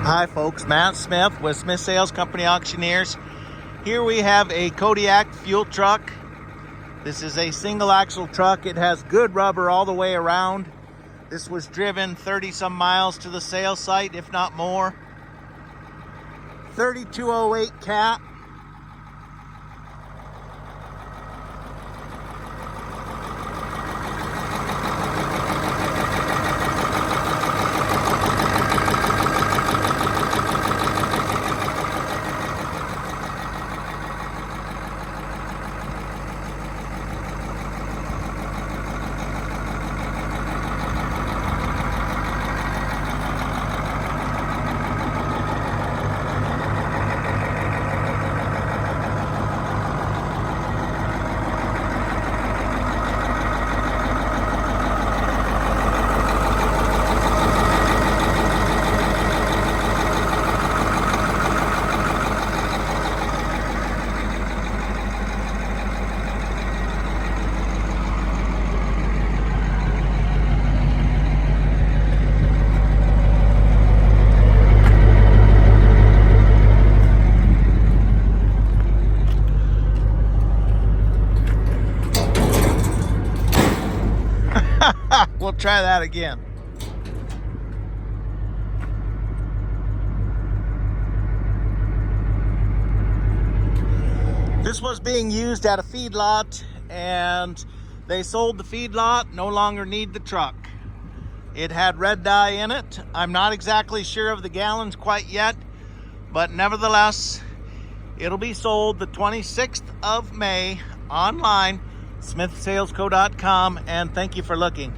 Hi folks, Matt Smith with Smith Sales Company Auctioneers. Here we have a Kodiak fuel truck. This is a single axle truck. It has good rubber all the way around. This was driven 30 some miles to the sales site, if not more. 3208 cat. We'll try that again. This was being used at a feedlot and they sold the feedlot, no longer need the truck. It had red dye in it. I'm not exactly sure of the gallons quite yet, but nevertheless, it'll be sold the 26th of May online, smithsalesco.com, and thank you for looking.